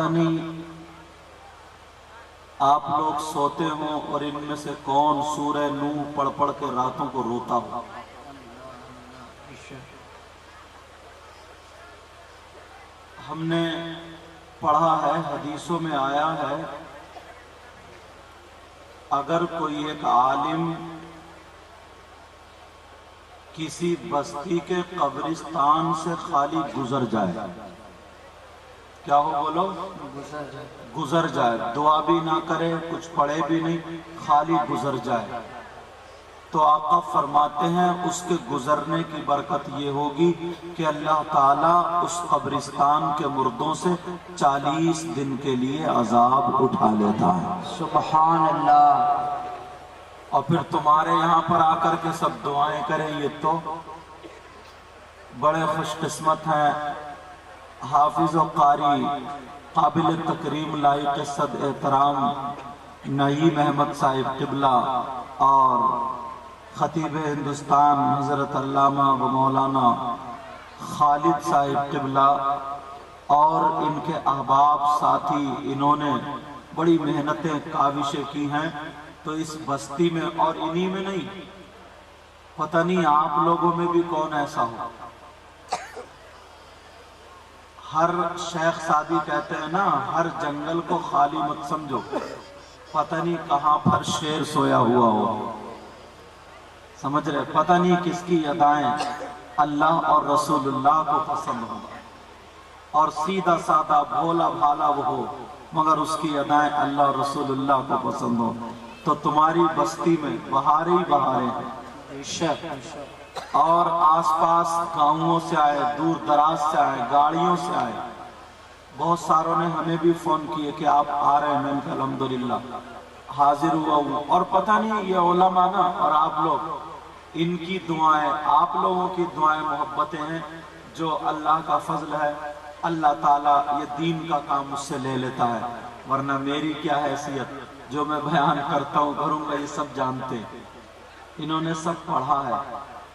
پتہ نہیں آپ لوگ سوتے ہوں اور ان میں سے کون سورہ نوح پڑھ پڑھ کے راتوں کو روتا ہو. ہم نے پڑھا ہے، حدیثوں میں آیا ہے، اگر کوئی ایک عالم کسی بستی کے قبرستان سے خالی گزر جائے، کیا ہو بولو؟ گزر جائے، دعا بھی نہ کرے، کچھ پڑھے بھی نہیں، خالی گزر جائے، تو آقا فرماتے ہیں اس کے گزرنے کی برکت یہ ہوگی کہ اللہ تعالیٰ اس قبرستان کے مردوں سے 40 دن کے لیے عذاب اٹھا لیتا ہے. سبحان اللہ. اور پھر تمہارے یہاں پر آ کر کے سب دعائیں کریں، یہ تو بڑے خوش قسمت ہیں. حافظ و قاری قابل تکریم لائق صد احترام نعیم احمد صاحب قبلہ اور خطیب ہندوستان حضرت علامہ و مولانا خالد صاحب قبلہ اور ان کے احباب ساتھی، انہوں نے بڑی محنتیں کاوشیں کی ہیں. تو اس بستی میں اور انہی میں نہیں، پتہ نہیں آپ لوگوں میں بھی کون ایسا ہو. ہر شیخ سعدی کہتے ہیں نا، ہر جنگل کو خالی مت سمجھو، پتہ نہیں کہاں پر شیر سویا ہوا ہو. سمجھ رہے؟ پتہ نہیں کس کی ادائیں اللہ اور رسول اللہ کو پسند ہوں، اور سیدھا سادہ بھولا بھالا وہ ہو مگر اس کی ادائیں اللہ اور رسول اللہ کو پسند ہوں. تو تمہاری بستی میں بہارے ہی بہارے ہیں، اور آس پاس گاؤں سے آئے، دور دراز سے آئے، گاڑیوں سے آئے. بہت ساروں نے ہمیں بھی فون کیے کہ آپ آ رہے ہیں. میں نے کہا الحمدللہ حاضر ہوا ہوں. اور پتہ نہیں یہ علماء نا اور آپ لوگ، ان کی دعائیں، آپ لوگوں کی دعائیں، محبتیں ہیں جو اللہ کا فضل ہے. اللہ تعالیٰ یہ دین کا کام مجھ سے لے لیتا ہے، ورنہ میری کیا حیثیت. جو میں بیان کرتا ہوں کروں گا یہ سب جانتے ہیں، انہوں نے سب پڑھا ہے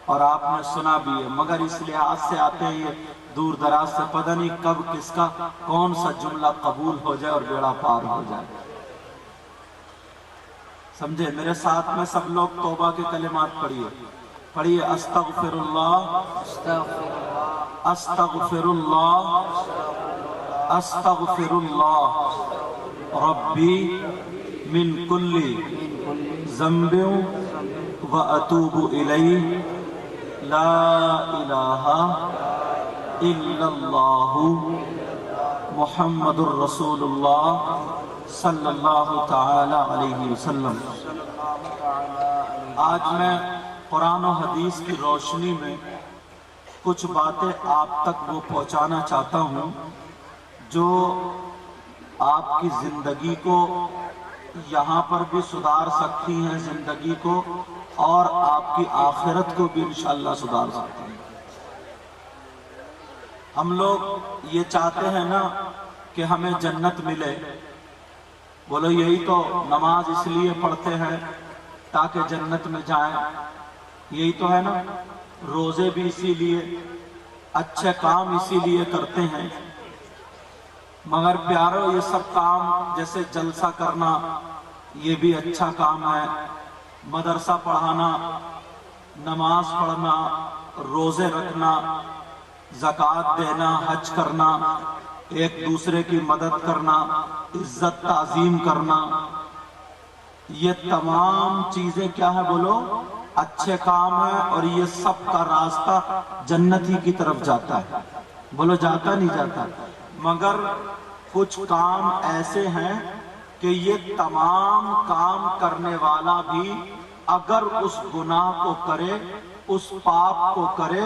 اور آپ نے سنا بھی ہے. مگر اس لحاظ سے آتے ہیں یہ دور دراز سے، پتہ نہیں کب کس کا کون سا جملہ قبول ہو جائے اور بیڑا پار ہو جائے. سمجھے؟ میرے ساتھ میں سب لوگ توبہ کے کلمات پڑھیے. استغفر اللہ، استغفر اللہ، استغفر اللہ ربی من کل ذنب و اتوب الیہ، لا الہ الا اللہ محمد الرسول اللہ صلی اللہ تعالی علیہ وسلم. آج میں قرآن و حدیث کی روشنی میں کچھ باتیں آپ تک وہ پہنچانا چاہتا ہوں جو آپ کی زندگی کو یہاں پر بھی سدھار سکتی ہیں، زندگی کو، اور آپ کی آخرت کو بھی انشاءاللہ سدھار سکتی ہیں. ہم لوگ یہ چاہتے ہیں نا کہ ہمیں جنت ملے. بولو یہی تو نماز اس لیے پڑھتے ہیں تاکہ جنت میں جائیں، یہی تو ہے نا. روزے بھی اسی لیے، اچھے کام اسی لیے کرتے ہیں. مگر پیارو یہ سب کام جیسے جلسہ کرنا یہ بھی اچھا کام ہے، مدرسہ پڑھانا، نماز پڑھنا، روزے رکھنا، زکوٰۃ دینا، حج کرنا، ایک دوسرے کی مدد کرنا، عزت تعظیم کرنا، یہ تمام چیزیں کیا ہے بولو؟ اچھے کام ہیں. اور یہ سب کا راستہ جنت ہی کی طرف جاتا ہے. بولو جاتا نہیں جاتا؟ مگر کچھ کام ایسے ہیں کہ یہ تمام کام کرنے والا بھی اگر اس گناہ کو کرے، اس پاپ کو کرے،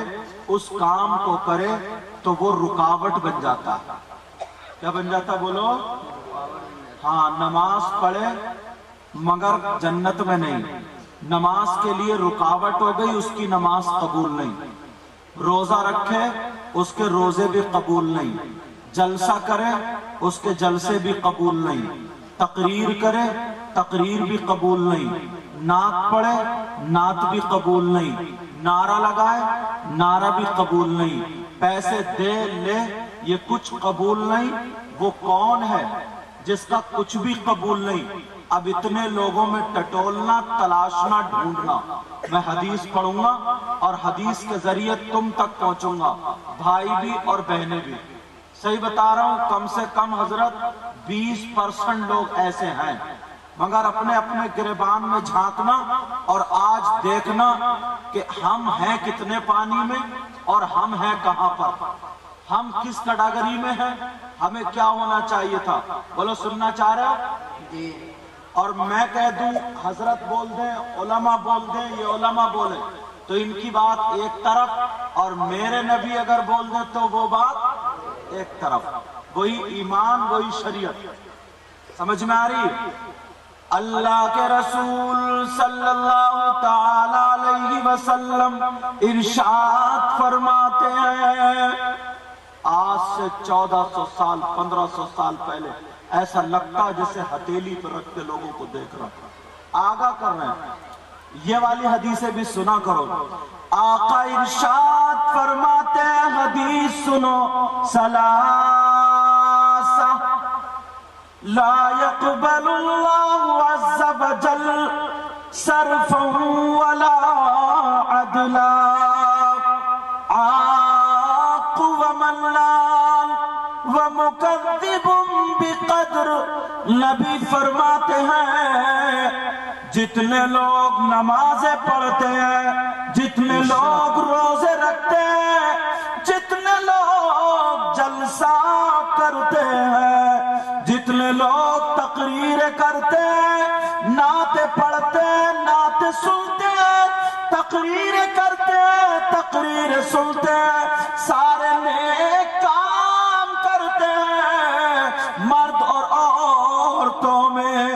اس کام کو کرے تو وہ رکاوٹ بن جاتا ہے. کیا بن جاتا بولو؟ ہاں، نماز پڑھے مگر جنت میں نہیں، نماز کے لیے رکاوٹ ہو گئی، اس کی نماز قبول نہیں. روزہ رکھے، اس کے روزے بھی قبول نہیں. جلسہ کرے، اس کے جلسے بھی قبول نہیں. تقریر کرے، تقریر بھی قبول نہیں. نعت پڑھے، نعت بھی قبول نہیں. نعرہ لگائے، نعرہ بھی قبول نہیں. پیسے دے لے یہ کچھ قبول نہیں، وہ کون ہے جس کا کچھ بھی قبول نہیں؟ اب اتنے لوگوں میں ٹٹولنا، تلاشنا، ڈھونڈنا۔ میں حدیث پڑھوں گا اور حدیث کے ذریعے تم تک پہنچوں گا، بھائی بھی اور بہنیں بھی۔ صحیح بتا رہا ہوں، کم سے کم حضرت 20% لوگ ایسے ہیں، مگر اپنے اپنے گریبان میں جھانکنا اور آج دیکھنا کہ ہم ہیں کتنے پانی میں اور ہم ہیں کہاں پر، ہم کس کیٹیگری میں ہیں، ہمیں کیا ہونا چاہیے تھا۔ بولو سننا چاہ رہے ہو؟ اور میں کہہ دوں حضرت بول دیں، علماء بول دیں، یہ علماء بولیں تو ان کی بات ایک طرف، اور میرے نبی اگر بول دیں تو وہ بات ایک طرف۔ وہی ایمان، وہی شریعت، سمجھ میں آ رہی ہے؟ اللہ کے رسول صلی اللہ تعالی علیہ وسلم ارشاد فرماتے ہیں، آج سے 1400 سال 1500 سال پہلے ایسا لگتا جیسے ہتھیلی پر رکھ کے لوگوں کو دیکھ رہا، آگاہ کر رہے ہیں۔ یہ والی حدیثیں بھی سنا کرو۔ آقا ارشاد فرماتے ہیں، حدیث سنو، ثلاثہ لا يقبل اللہ عز وجل صرفا ولا عدلا، عاق ومنان ومکذب بقدر۔ نبی فرماتے ہیں جتنے لوگ نمازیں پڑھتے ہیں، جتنے لوگ روزے رکھتے ہیں، جتنے لوگ جلسہ کرتے ہیں، جتنے لوگ تقریر کرتے ہیں، نعتیں پڑھتے ہیں، نعتیں سنتے ہیں، تقریر کرتے ہیں، تقریر سنتے ہیں، سارے نیک کام کرتے ہیں مرد اور عورتوں میں،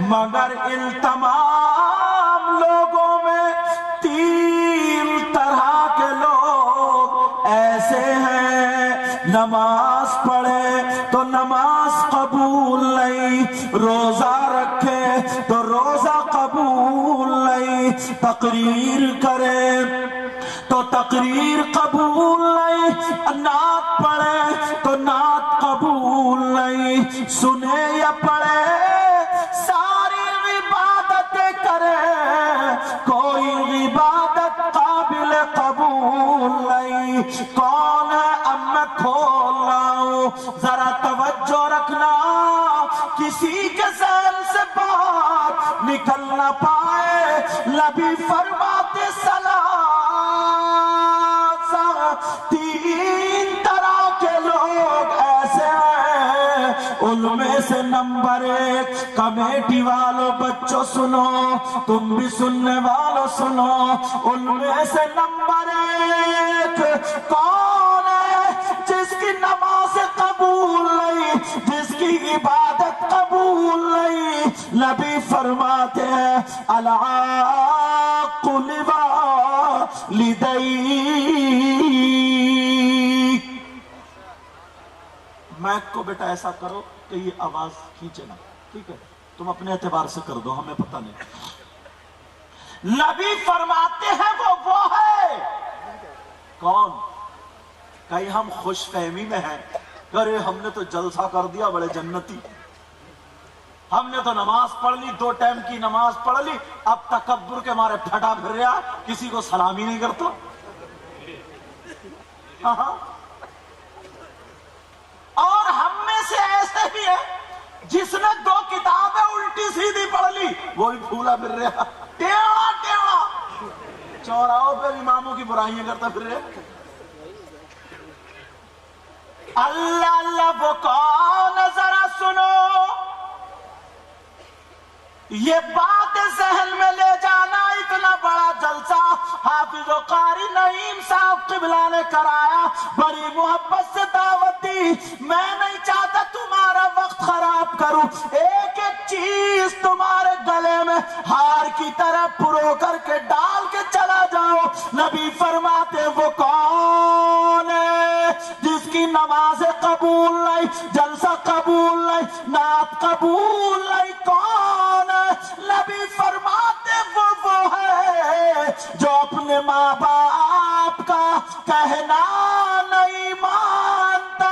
مگر ان تمام لوگوں میں 3 طرح کے لوگ ایسے ہیں، نماز پڑھے تو نماز قبول نہیں، روزہ رکھے تو روزہ قبول نہیں، تقریر کرے تو تقریر قبول نہیں، نعت پڑھے تو نعت قبول نہیں، سنے یا پڑھے ساری عبادتیں کرے، کوئی عبادت قابل قبول نہیں۔ کون ہے؟ اب میں کھول رہا ہوں، ذرا توجہ رکھنا، کسی کے ذہن سے بات نکل نہ پائے۔ نبی فرماتے ثلاثہ، 3 طرح کے لوگ ایسے ہیں، ان میں سے نمبر 1، کمیٹی والوں بچوں سنو، تم بھی سننے والوں سنو، ان میں سے نمبر 1 کون ہے؟ جس کی نماز قبول نہیں، جس کی عبادت قبول نہیں۔ نبی فرماتے ہیں العاق لوالدیہ۔ مائک کو بیٹا ایسا کرو کہ یہ آواز کھینچے نا، ٹھیک ہے؟ تم اپنے اعتبار سے کر دو، ہمیں پتہ نہیں۔ نبی فرماتے ہیں وہ ہے کون؟ کہیں ہم خوش فہمی میں ہیں، ارے ہم نے تو جلسہ کر دیا، بڑے جنتی، ہم نے تو نماز پڑھ لی، 2 ٹائم کی نماز پڑھ لی، اب تکبر کے مارے پھٹا پھر رہا، کسی کو سلامی نہیں کرتا۔ اور ہم میں سے ایسے بھی ہے جس نے 2 کتابیں الٹی سیدھی پڑھ لی، وہ بھی پھولا پھر رہا، ٹیڑھا ٹیڑھا، چوراہوں پہ اماموں کی برائیاں کرتا پھر رہا۔ اللہ اللہ وہ کون؟ ذرا سنو، یہ بات ذہن میں لے جانا، اتنا بڑا جلسہ حافظ و قاری نعیم صاحب قبلہ نے کرایا، بڑی محبت سے دعوت دی، میں نہیں چاہتا تمہارا وقت خراب کروں، ایک ایک چیز تمہارے گلے میں ہار کی طرح پرو کر کے ڈال کے چلا جاؤ۔ نبی فرماتے وہ کون ہے جس کی نماز قبول نہیں، جلسہ قبول نہیں، نعت قبول نہیں؟ کون ہے؟ نبی فرماتے وہ ہے جو اپنے ماں باپ کا کہنا نہیں مانتا۔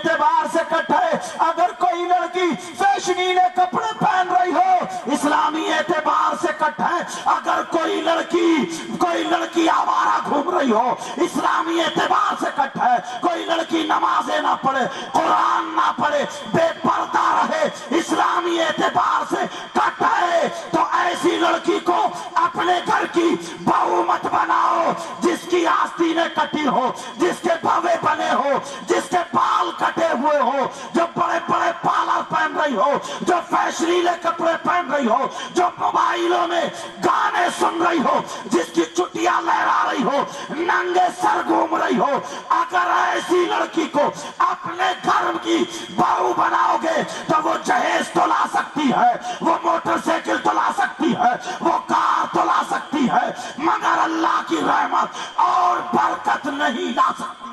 اعتبار سے کٹ ہے. اگر کوئی لڑکی فیشنیلے کپڑے پہن رہی ہو اسلامی اعتبار سے کٹ ہے. اگر کوئی لڑکی آوارہ گھوم رہی ہو اسلامی اعتبار سے کٹ ہے. کوئی لڑکی نمازیں نہ پڑھے, قرآن نہ پڑھے, بے پردہ رہے, اسلامی اعتبار سے کٹ ہے. تو ایسی لڑکی کو اپنے گھر کی بہو مت بناؤ جس کی آستینیں کٹی ہو, جس کے بھوے بنے ہو, جس کے بال کٹے ہوئے ہو, جو بڑے بڑے پالر پہن رہی ہو, جو فیشنیلے کپڑے پہن رہی ہو, جو موبائلوں میں گانے سن رہی ہو, جس کی چٹیاں لہرا رہی ہو, ننگے سر گھوم رہی ہو. اگر ایسی لڑکی کو اپنے گھر کی بہو بناؤ گے تو وہ جہیز تو لا سکتی ہے, وہ موٹر سائیکل تو لا سکتی ہے, وہ کار تو لا سکتی ہے, مگر اللہ کی رحمت اور برکت نہیں لا سکتی.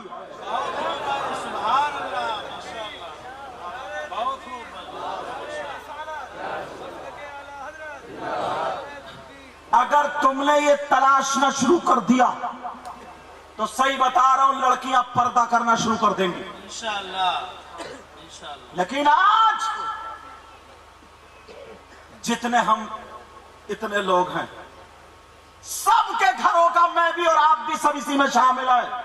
اگر تم نے یہ تلاشنا شروع کر دیا تو صحیح بتا رہا ہوں لڑکیاں پردہ کرنا شروع کر دیں گی انشاءاللہ. لیکن آج جتنے ہم اتنے لوگ ہیں سب کے گھروں کا میں بھی اور آپ بھی سب اسی میں شامل ہے.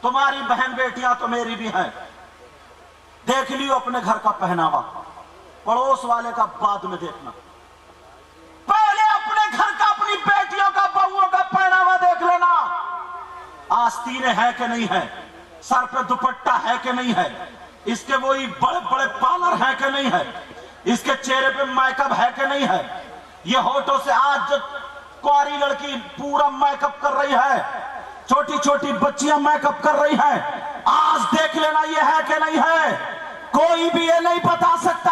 تمہاری بہن بیٹیاں تو میری بھی ہیں. دیکھ لیو اپنے گھر کا پہناوا, پڑوس والے کا بعد میں دیکھنا. پہلے اپنے گھر کا, اپنی بیٹیوں کا, بہوؤں کا پہناوا دیکھ لینا. آستینیں ہے کہ نہیں ہے, سر پہ دوپٹہ ہے کہ نہیں ہے, اس کے وہی بڑے بڑے پالر ہے کہ نہیں ہے, اس کے چہرے پہ میک اپ ہے کہ نہیں ہے. یہ ہونٹوں سے آج جو کواری لڑکی پورا میک اپ کر رہی ہے, چھوٹی چھوٹی بچیاں میک اپ کر رہی ہیں, آج دیکھ لینا یہ ہے کہ نہیں ہے. کوئی بھی یہ نہیں بتا سکتا.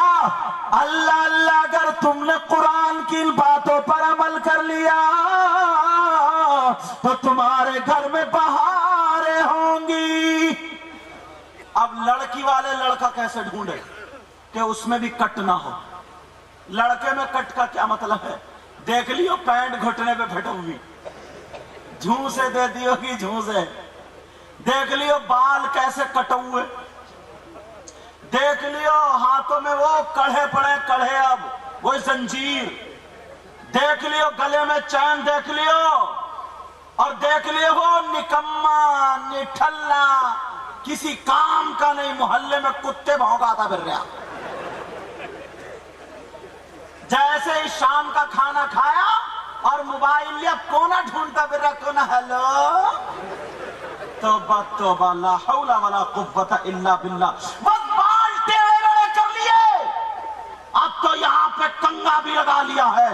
اللہ اللہ اگر تم نے قرآن کی ان باتوں پر عمل کر لیا تو تمہارے گھر میں بہاریں ہوں گی. اب لڑکی والے لڑکا کیسے ڈھونڈے کہ اس میں بھی کٹ نہ ہو. لڑکے میں کٹ کا کیا مطلب ہے؟ دیکھ لیو پینٹ گھٹنے پہ پھٹی ہوئی, جھوسے دے دی ہوگی جھوسے. دیکھ لیو بال کیسے کٹے ہوئے, دیکھ لیو ہاتھوں میں وہ کڑھے پڑے کڑھے, اب وہ زنجیر. دیکھ لیو گلے میں چین, دیکھ لیو, اور دیکھ لیو وہ نکما نٹھلا کسی کام کا نہیں, محلے میں کتے بھونکاتا پھر رہا. جیسے ہی شام کا کھانا کھایا اور موبائل لیا, کونا ڈھونڈتا پھر رہا, کونا ہیلو, توبہ توبہ لا حول ولا قوت الا باللہ. بس بال ٹیڑھے کر لیے, اب تو یہاں پہ کنگا بھی لگا لیا ہے,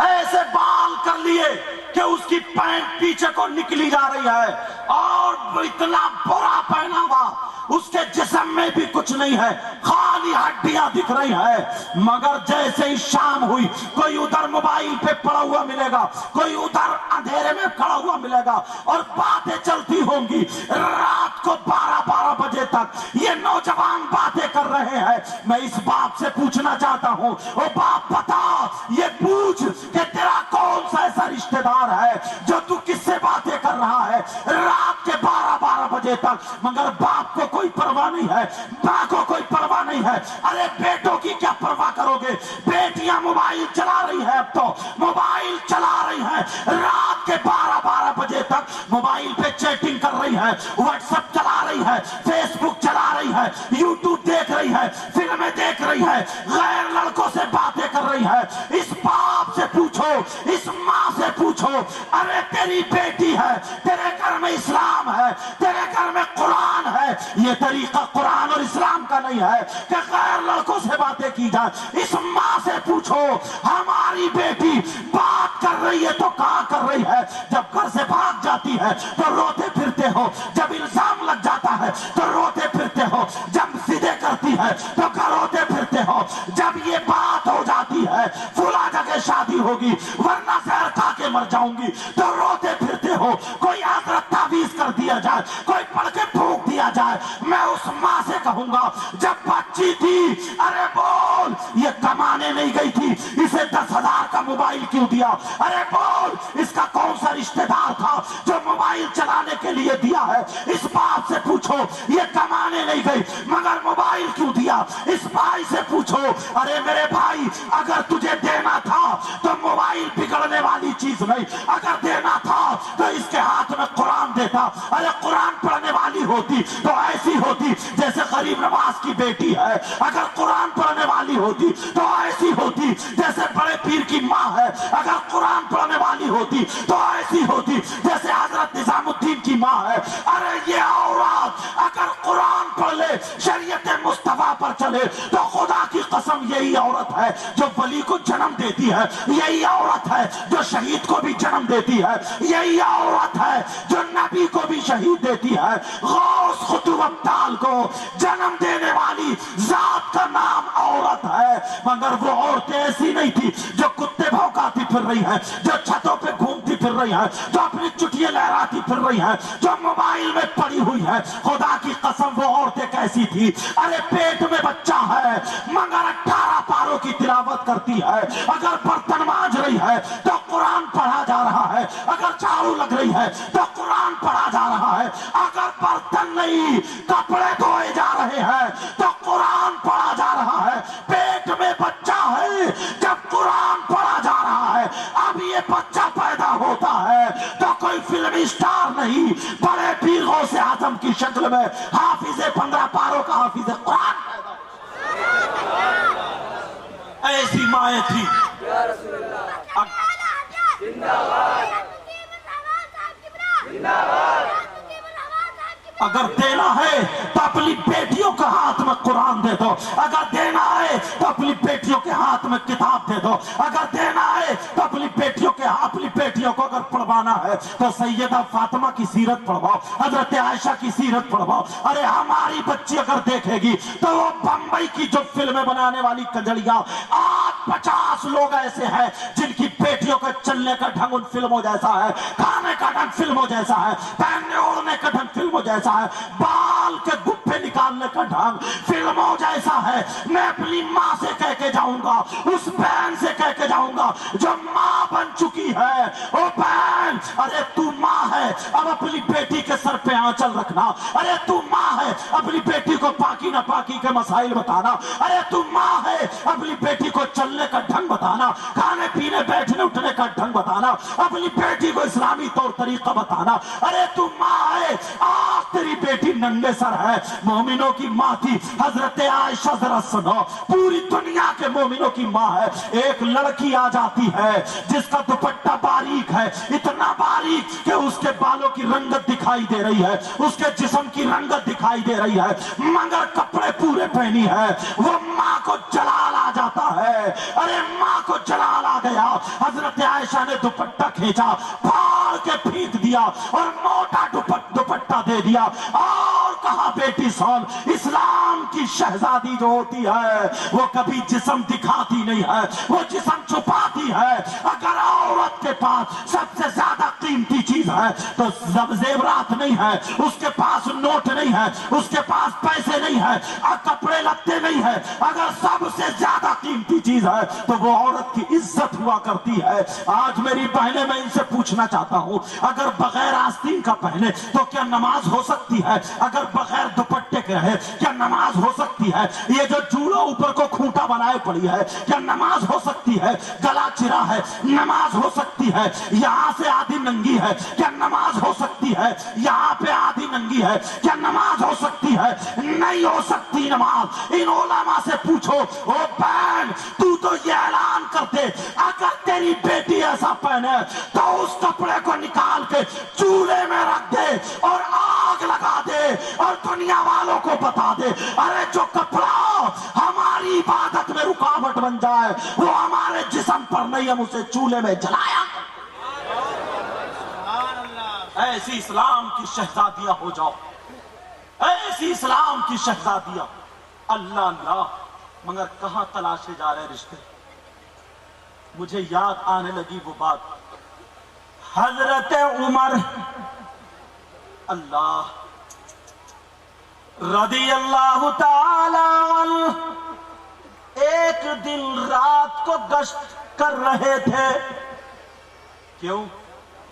ایسے بال کر لیے کہ اس کی پینٹ پیچھے کو نکلی جا رہی ہے, اور اتنا برا پہنا ہوا, اس کے جسم میں بھی کچھ نہیں ہے, خالی ہڈیاں دکھ رہی ہے. مگر جیسے ہی شام ہوئی کوئی ادھر موبائل پہ پڑا ہوا ملے گا, کوئی ادھر اندھیرے میں کھڑا ہوا ملے گا, اور باتیں چلتی ہوں گی رات کو 12 بجے تک. یہ نوجوان باتیں کر رہے ہیں. میں اس باپ سے پوچھنا چاہتا ہوں, او باپ بتا, یہ پوچھ کہ تیرا کون سا ایسا رشتہ دار ہے جو تو کس سے باتیں کر رہا ہے رات کے 12 بجے تک. مگر باپ کو کوئی پرواہ نہیں ہے, ماں کو کوئی پرواہ نہیں ہے. ارے بیٹوں کی کیا پرواہ کرو گے؟ بیٹیاں موبائل چلا رہی ہیں, اب تو موبائل چلا رہی ہیں رات کے 12 بجے تک, موبائل پہ چیٹنگ کر رہی ہے, واٹس ایپ چلا رہی ہے, فیس بک چلا رہی ہے, یوٹیوب دیکھ رہی ہے, فلمیں دیکھ رہی ہے, غیر لڑکوں سے باتیں کر رہی ہے. اس باپ سے پوچھو, اس ماں سے پوچھو, ارے تیری بیٹی ہے, تیرے گھر میں اسلام ہے, تیرے گھر میں قرآن ہے, یہ طریقہ قرآن اور اسلام کا نہیں ہے کہ غیر لڑکوں سے باتیں کی جائے. اس ماں سے پوچھو, ہماری بیٹی بات کر رہی ہے تو کہاں کر رہی ہے؟ جب گھر سے بھاگ جاتی ہے تو روتے پھرتے ہو, جب الزام لگ جاتا ہے تو روتے پھرتے ہو, جب سیدھے کرتی ہے تو روتے پھرتے ہو, جب یہ بات ہو جاتی ہے فلاں جگہ شادی ہوگی ورنہ زہر کھا کے مر جاؤں گی تو روتے پھرتے ہو. کوئی حضرت تعویذ کر دیا جائے, کوئی پڑھ کے پھونک دیا جائے, میں اس ماں سے کہوں گا جب بچی تھی ارے بول بول یہ کمانے نہیں گئی تھی، اسے 10,000 کا موبائل کیوں دیا؟ ارے بول اس کا کون سا رشتہ دار تھا جو موبائل چلانے کے لیے دیا ہے؟ اس باپ سے پوچھو یہ کمانے نہیں گئی مگر موبائل کیوں دیا؟ اس بھائی سے پوچھو ارے میرے بھائی اگر تجھے دینا تھا تو موبائل بگڑنے والی چیز نہیں، اگر دینا تھا تو اس کے ہاتھ میں قرآن دیتا، ارے قرآن پڑھنے والی ہوتی تو ایسی ہوتی جیسے غریب نواز کی بیٹی ہے، اگر قرآن پڑھنے والی ہوتی تو ایسی ہوتی جیسے بڑے پیر کی ماں ہے، اگر قرآن پڑھنے والی ہوتی تو ایسی ہوتی جیسے حضرت نظام الدین کی ماں ہے۔ ارے یہ عورت اگر قرآن پڑھ لے، شریعت مصطفیٰ پر چلے تو خدا کی قسم یہی عورت ہے جو ولی کو جنم دیتی ہے، یہی عورت ہے جو شہید کو بھی جنم دیتی ہے، یہی عورت ہے جو نبی کو بھی شہید دیتی ہے۔ غوث قطب ابدال کو جنم دینے والی ذات کا نام عورت ہے، مگر وہ عورتیں ایسی نہیں تھی جو کتے بھونکاتی پھر رہی ہیں، جو چھتوں پہ گھومتی پھر رہی ہیں، جو اپنی چٹیاں لہراتی پھر رہی ہیں، جو موبائل میں پڑی ہوئی ہے۔ خدا کی قسم وہ عورتیں کیسی تھی؟ ارے پیٹ میں بچہ ہے مگر 18 پاروں کی تلاوت کرتی ہے، اگر برتن مانج رہی ہے تو قرآن پڑھا جا رہا ہے، اگر جھاڑو لگ رہی ہے تو قرآن پڑھا جا رہا ہے، اگر برتن نہیں کپڑے دھوئے جا رہے ہیں تو قرآن پڑھا جا رہا ہے۔ پیٹ میں بچہ ہے جب قرآن پڑھا جا رہا ہے، اب یہ بچہ پیدا ہوتا ہے تو کوئی فلمی اسٹار نہیں، بڑے پیر غوث اعظم کی شکل میں حافظ 15 پاروں کا حافظ قرآن پیدا ہوتا۔ ایسی مائیں تھی۔ اگر دینا ہے تو اپنی بیٹیوں کے ہاتھ میں قرآن دے دو، اگر دینا ہے تو اپنی بیٹیوں کے ہاتھ میں کتاب دے دو، اگر دینا ہے تو اپنی بیٹیوں کو اگر پڑھوانا ہے تو سیدہ فاطمہ کی سیرت پڑھواؤ، حضرت عائشہ کی سیرت پڑھواؤ۔ ارے ہماری بچی اگر دیکھے گی تو وہ بمبئی کی جو فلمیں بنانے والی کجڑیاں، آج 50 لوگ ایسے ہیں جن کی بیٹیوں کا چلنے کا ڈھنگ ان فلموں جیسا ہے، کھانے کا ڈھنگ فلموں جیسا ہے، پہننے اوڑھنے کا ڈھنگ فلموں جیسا ہے، بال کے گپھے نکالنے کا ڈھنگ فلموں جیسا ہے۔ میں اپنی ماں سے کہہ کے جاؤں گا، اس بہن سے کہہ کے جاؤں گا جو ماں بن چکی ہے، او بہن ارے تو ماں ہے اب اپنی بیٹی کے سر پہ آنچل رکھنا، ارے تو ماں ہے اپنی بیٹی کو پاکی نہ پاکی کے مسائل بتانا، ارے تو ماں ہے اپنی بیٹی کو چلنے کا ڈھنگ بتانا، کھانے پینے بیٹھنے اٹھنے کا ڈھنگ بتانا، اپنی بیٹی کو اسلامی طور طریقہ بتانا۔ ارے تو ماں ہے، آج تیری بیٹی ننگے سر ہے، مومنوں کی ماں تھی حضرت عائشہ، ذرا سنو، پوری دنیا کے مومنوں کی ماں ہے۔ ایک لڑکی آ جاتی ہے جس کا دوپٹہ باریک ہے، اتنا باریک کہ اس کے بالوں کی رنگت دکھائی دے رہی ہے، اس کے جسم کی رنگت دکھائی دے رہی ہے، مگر کپڑے پورے پہنی ہے، وہ ماں کو جلال آ جاتا ہے۔ ارے ماں کو جلال آ گیا، حضرت عائشہ نے دوپٹہ کھینچا، پھاڑ کے پھینک دیا اور موٹا دوپٹہ دے دیا اور کہا بیٹی سن، اسلام کی شہزادی جو ہوتی ہے وہ کبھی جسم دکھاتی نہیں ہے، وہ جسم چھپاتی ہے۔ اگر عورت کے پاس سب سے زیادہ قیمتی چیز ہے تو زیورات نہیں ہے، اس کے پاس نوٹ نہیں ہے، اس کے پاس پیسے نہیں ہے، کپڑے لتے نہیں ہے، اگر سب سے زیادہ قیمتی چیز ہے تو وہ عورت کی عزت ہوا کرتی ہے۔ آج میری بہنیں میں ان سے پوچھنا چاہتا ہوں، اگر بغیر آستین کا پہنے تو کیا نماز ہو سکتی ہے؟ اگر بغیر دوپٹے کے رہے کیا نماز ہو سکتی ہے؟ یہ جو جوڑا اوپر کو کھوٹا بنائے پڑی ہے کیا نماز ہو سکتی ہے؟ گلا چرا ہے نماز ہو سکتی ہے؟ یہاں سے آدھی ننگی ہے کیا نماز ہو سکتی ہے؟ یہاں پہ آدھی ننگی ہے کیا نماز ہو سکتی ہے؟ نہیں ہو سکتی نماز۔ ان علماء سے پوچھو، او بہن تو یہ اعلان کر دے اگر تیری بیٹی ایسا پہنے تو اس کپڑے کو نکال کے چولہے میں رکھ دے اور آگ لگا دے اور دنیا والوں کو بتا دے، ارے جو کپڑا ہماری عبادت میں رکاوٹ بن جائے وہ ہمارے جسم پر نہیں، ہم اسے چولہے میں جلایا۔ ایسی اسلام کی شہزادیاں ہو جاؤ، ایسی اسلام کی شہزادیاں۔ اللہ اللہ، مگر کہاں تلاشے جا رہے رشتے؟ مجھے یاد آنے لگی وہ بات، حضرت عمر اللہ رضی اللہ تعالی عنہ ایک دن رات کو گشت کر رہے تھے. کیوں؟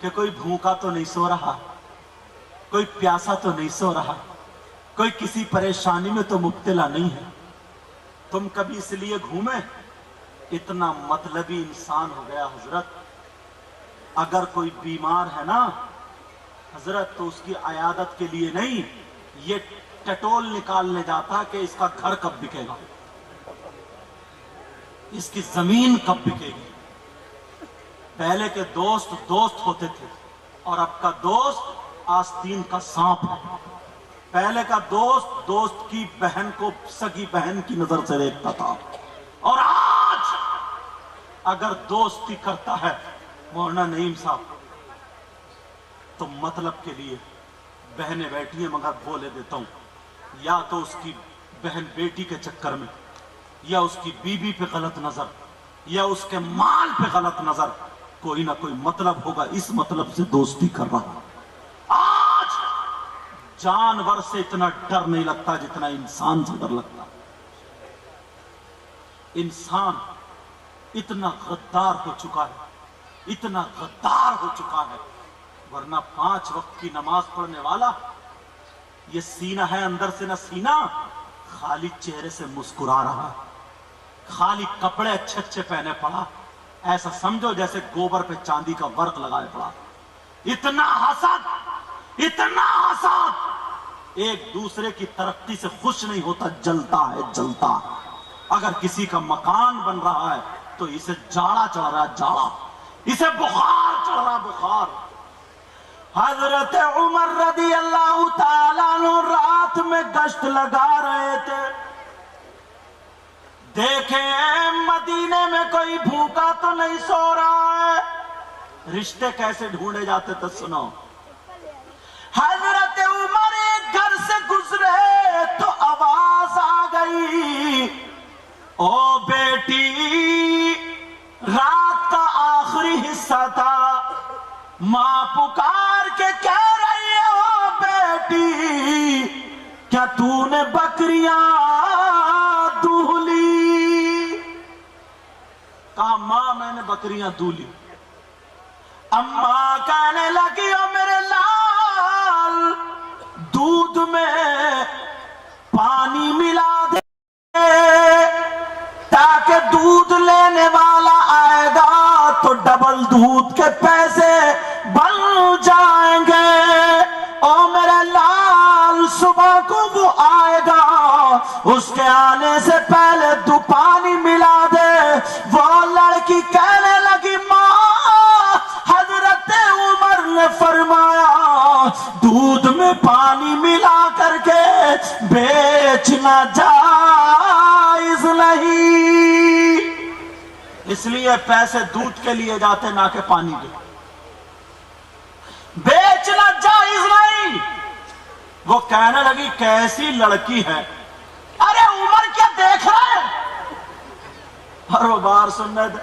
کہ کوئی بھوکا تو نہیں سو رہا, کوئی پیاسا تو نہیں سو رہا, کوئی کسی پریشانی میں تو مبتلا نہیں ہے. تم کبھی اس لیے گھومے؟ اتنا مطلبی انسان ہو گیا حضرت. اگر کوئی بیمار ہے نا حضرت تو اس کی عیادت کے لیے نہیں, یہ ٹٹول نکالنے جاتا کہ اس کا گھر کب بکے گا, اس کی زمین کب بکے گی. پہلے کے دوست دوست ہوتے تھے اور اب کا دوست آستین کا سانپ ہے. پہلے کا دوست دوست کی بہن کو سگی بہن کی نظر سے دیکھتا تھا, اور آج اگر دوستی کرتا ہے مولانا نعیم صاحب تو مطلب کے لیے. بہنیں بیٹھی ہیں مگر بولے دیتا ہوں, یا تو اس کی بہن بیٹی کے چکر میں, یا اس کی بیوی پہ غلط نظر, یا اس کے مال پہ غلط نظر, کوئی نہ کوئی مطلب ہوگا. اس مطلب سے دوستی کر رہا. آج جانور سے اتنا ڈر نہیں لگتا جتنا انسان سے ڈر لگتا. انسان اتنا غدار ہو چکا ہے, اتنا غدار ہو چکا ہے. ورنہ 5 وقت کی نماز پڑھنے والا یہ سینہ ہے اندر سے نہ سینہ, خالی چہرے سے مسکرا رہا, خالی کپڑے اچھے اچھے پہنے پڑا, ایسا سمجھو جیسے گوبر پہ چاندی کا ورق لگائے پڑا. اتنا حسد, اتنا حسد, ایک دوسرے کی ترقی سے خوش نہیں ہوتا, جلتا ہے جلتا. اگر کسی کا مکان بن رہا ہے تو اسے جاڑا چڑھ رہا ہے جاڑا, اسے بخار چڑھ رہا بخار. حضرت عمر رضی اللہ تعالیٰ عنہ رات میں گشت لگا رہے تھے. دیکھیں مدینے میں کوئی بھوکا تو نہیں سو رہا ہے. رشتے کیسے ڈھونڈے جاتے تھے سنو. حضرت عمر ایک گھر سے گزرے تو آواز آ گئی, او بیٹی, رات کا آخری حصہ تھا, ماں پکار کے کہہ رہی ہے, او بیٹی کیا تو نے بکریاں دولی؟ کہا ماں میں نے بکریاں دولی. اماں کہنے لگی, او میرے لال دودھ میں پانی ملا دے تاکہ دودھ لینے والا آئے گا تو ڈبل دودھ کے پیسے بن جائیں گے. او میرے لال صبح کو وہ آئے گا, اس کے آنے سے پہلے تو پانی ملا دے. وہ لڑکی کہنے لگی, ماں حضرت عمر نے فرمایا دودھ میں پانی ملا کر کے بیچنا جائز نہیں, اس لیے پیسے دودھ کے لیے جاتے نہ کہ پانی کے. بیچنا جائز نہیں. وہ کہنے لگی کیسی لڑکی ہے, ارے عمر کیا دیکھ رہا ہے؟ اور وہ بار سننے دے,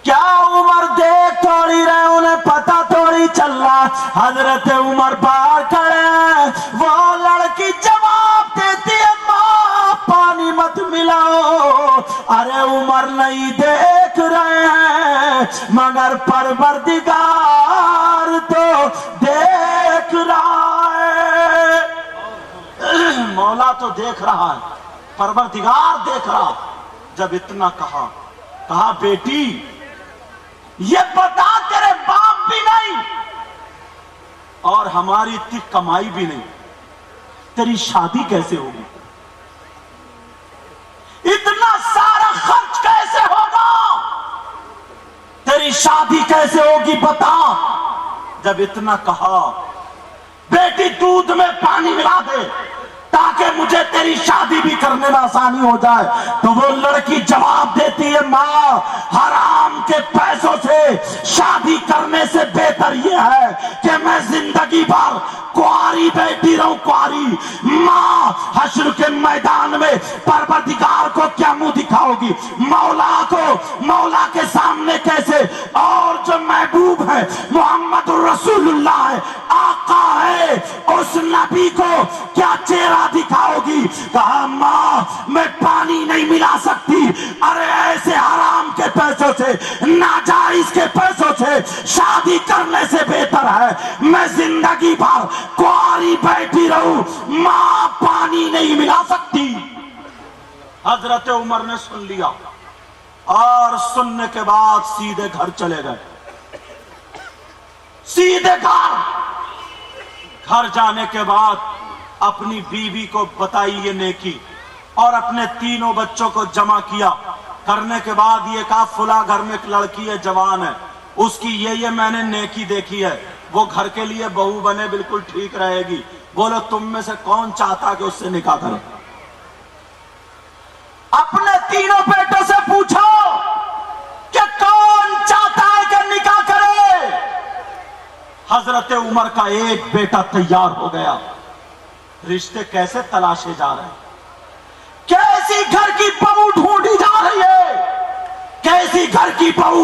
کیا عمر دیکھ تھوڑی رہے, انہیں پتا تھوڑی چل رہا. حضرت عمر باہر کھڑے ہیں, وہ لڑکی جواب دیتی ہے, ماں پانی مت ملاؤ. ارے عمر نہیں دیکھ رہے ہیں مگر پروردگار تو دیکھ رہا ہے. مولا تو دیکھ رہا ہے, پروردگار دیکھ رہا. جب اتنا کہا بیٹی یہ بتا تیرے باپ بھی نہیں اور ہماری اتنی کمائی بھی نہیں, تیری شادی کیسے ہوگی؟ اتنا سارا خرچ کیسے ہوگا؟ تیری شادی کیسے ہوگی بتا. جب اتنا کہا, بیٹی دودھ میں پانی ملا دے تاکہ مجھے تیری شادی بھی کرنے میں آسانی ہو جائے, تو وہ لڑکی جواب دیتی ہے, ماں حرام کے پیسوں سے شادی کرنے سے بہتر یہ ہے کہ میں زندگی بھر کواری بیٹھی رہوں, کواری. ماں حشر کے میدان میں پروردگار کو کیا منہ دکھاؤ گی, مولا کو مولا کے سامنے کیسے؟ اور جو محبوب ہے محمد رسول اللہ ہے, آقا ہے, اس نبی کو کیا چہرہ دکھاؤ گی؟ کہا ماں میں پانی نہیں ملا سکتی. ارے سے ناجائز کے پیسوں سے شادی کرنے سے بہتر ہے میں زندگی بھر کواری بیٹھی رہوں، ماں پانی نہیں ملا سکتی۔ حضرت عمر نے سن لیا اور سننے کے بعد سیدھے گھر چلے گئے، سیدھے گھر جانے کے بعد اپنی بیوی کو بتائی یہ نیکی اور اپنے تینوں بچوں کو جمع کیا، کرنے کے بعد یہ کہا فلاں گھر میں ایک لڑکی ہے، جوان ہے، اس کی یہ میں نے نیکی دیکھی ہے، وہ گھر کے لیے بہو بنے بالکل ٹھیک رہے گی، بولو تم میں سے کون چاہتا کہ اس سے نکاح کرے؟ اپنے تینوں بیٹوں سے پوچھو کہ کون چاہتا ہے کہ نکاح کرے؟ حضرت عمر کا ایک بیٹا تیار ہو گیا۔ رشتے کیسے تلاشے جا رہے ہیں، کیسی گھر کی بہو ڈھونڈی جا رہی ہے، کیسی گھر کی بہو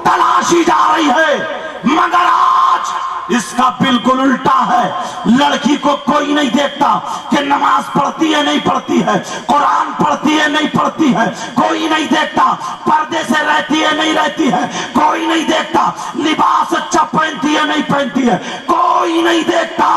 تلاشی جا رہی ہے، مگر آج اس کا بالکل الٹا ہے۔ لڑکی کو کوئی نہیں دیکھتا کہ نماز پڑھتی ہے نہیں پڑھتی ہے، قرآن پڑھتی ہے نہیں پڑھتی ہے، کوئی نہیں دیکھتا پردے سے رہتی ہے نہیں رہتی ہے، کوئی نہیں دیکھتا لباس اچھا پہنتی ہے نہیں پہنتی ہے، کوئی نہیں دیکھتا،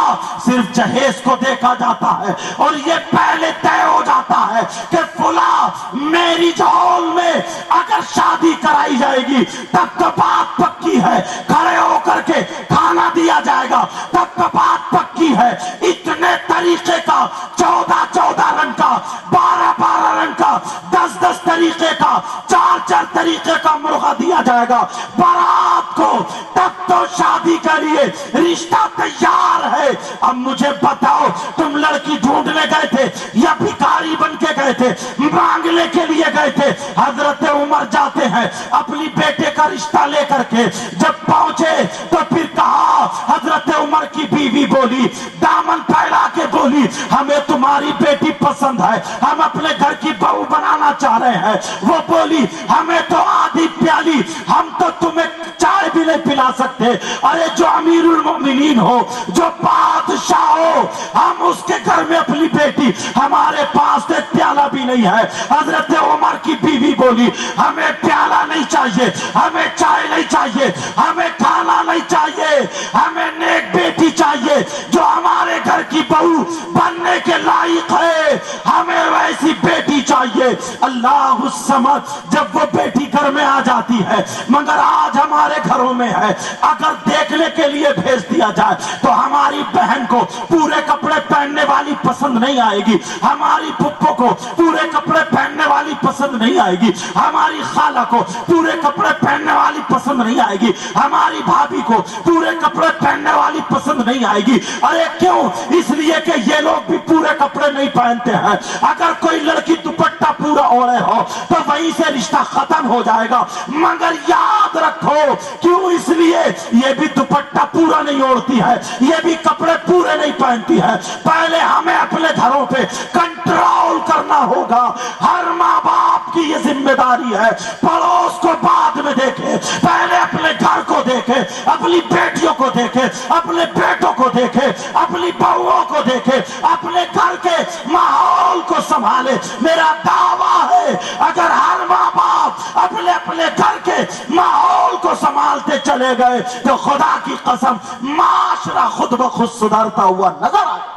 صرف جہیز کو دیکھا جاتا ہے اور یہ پہلے طے ہو جاتا ہے کہ فلاں میرج ہال میں اگر شادی کرائی جائے گی تب تو بات پکی ہے، کھڑے ہو کر کے کھانا دیا جائے گا تب تو بات پکی ہے، اتنے طریقے کا 14 رنگ کا 12 رنگ کا 10 طریقے کا 4 طریقے کا مرغا دیا جائے گا بارات کو، تب تو شادی کے لیے رشتہ تیار ہے۔ اب مجھے بتاؤ تم لڑکی ڈھونڈنے گئے تھے یا بھکاری بن کے گئے تھے، مانگنے کے لیے گئے تھے؟ حضرت عمر جاتے ہیں اپنی بیٹے کا رشتہ لے کر کے، جب پہنچے تو پھر کہا، حضرت عمر کی بیوی بولی، دامن پھیلا کے بولی، ہمیں تمہاری بیٹی پسند ہے، ہم اپنے گھر کی بہو بنانا چاہ رہے ہیں۔ وہ بولی ہمیں تو آدھی پیالی، ہم تو تمہیں چائے بھی نہیں پلا سکتے، ارے جو امیر المومنین ہو، جو بادشاہ ہو، ہم اس کے گھر میں اپنی بیٹی، ہمارے پاس ایک پیالہ بھی نہیں ہے۔ حضرت عمر کی بیوی بولی ہمیں پیالہ نہیں چاہیے، ہمیں چائے نہیں چاہیے، ہمیں کھانا نہیں چاہیے، ہمیں نیک بیٹی چاہیے جو ہمارے گھر کی بہو بننے کے لائق ہے، ہمیں ویسی بیٹی چاہیے۔ اللہ الصمد، جب وہ بیٹی گھر میں آ جاتی ہے، مگر آج ہمارے گھروں میں ہے اگر دیکھنے کے لیے بھیج دیا جائے تو ہماری بہن کو پورے کپڑے پہننے والی پسند نہیں آئے گی، ہماری پھپھو کو پورے کپڑے پہننے والی پسند نہیں آئے گی، ہماری خالہ کو پورے کپڑے پہننے والی پسند نہیں آئے گی، ہماری بھابھی کو پورے کپڑے پہننے والی پسند نہیں آئے گی۔ ارے کیوں؟ اس لیے کہ یہ لوگ بھی پورے کپڑے نہیں پہنتے ہیں۔ اگر کوئی لڑکی دوپٹہ پورا اوڑھے ہو تو وہیں سے رشتہ ختم ہو جائے گا، مگر یاد رکھو کیوں؟ اس لیے یہ بھی دوپٹہ پورا نہیں اوڑھتی ہے، یہ بھی کپڑے پورے نہیں پہنتی ہے۔ پہلے ہمیں اپنے گھروں پہ کنٹرول کرنا ہوگا، ہر ماں باپ کی یہ ذمہ داری ہے۔ پڑوس کو بعد میں دیکھے، پہلے اپنے گھر کو دیکھے، اپنی بیٹیوں کو دیکھے، اپنے بیٹوں کو دیکھے، اپنی بہوؤں کو دیکھے، اپنے گھر کے ماحول کو سنبھالے۔ میرا دعویٰ ہے اگر ہر ماں باپ اپنے اپنے گھر کے ماحول کو سنبھالتے چلے گئے تو خدا کی قسم معاشرہ خود بخود سدھرتا ہوا نظر آئے،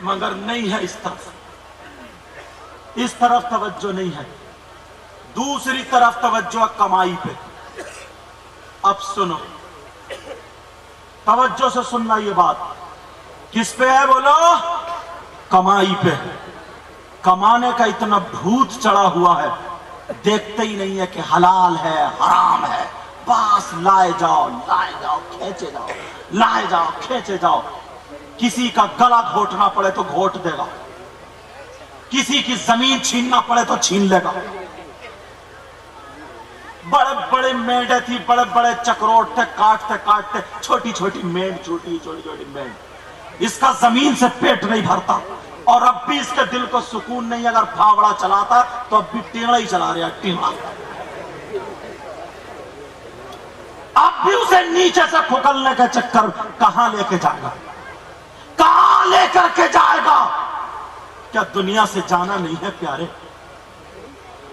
مگر نہیں ہے اس طرف توجہ نہیں ہے۔ دوسری طرف توجہ کمائی پہ۔ اب سنو، توجہ سے سننا، یہ بات کس پہ ہے بولو؟ کمائی پہ۔ کمانے کا اتنا بھوت چڑھا ہوا ہے، دیکھتے ہی نہیں ہے کہ حلال ہے حرام ہے، بس لائے جاؤ کھینچے جاؤ، لائے جاؤ کھینچے جاؤ۔ کسی کا گلا گھوٹنا پڑے تو گھوٹ دے گا، کسی کی زمین چھیننا پڑے تو چھین لے گا۔ بڑے بڑے مینڈیں تھی، بڑے بڑے چکروٹ تھے، کاٹتے چھوٹی چھوٹی مینڈ چھوٹی مینڈ، اس کا زمین سے پیٹ نہیں بھرتا، اور اب بھی اس کے دل کو سکون نہیں۔ اگر پھاوڑا چلاتا تو اب بھی ٹیڑا ہی چلا رہا، ٹیڑا۔ اب بھی اسے نیچے سے کھکلنے کا چکر کہاں لے کے جائے گا، کہاں لے کر کے جائے گا؟ کیا دنیا سے جانا نہیں ہے پیارے؟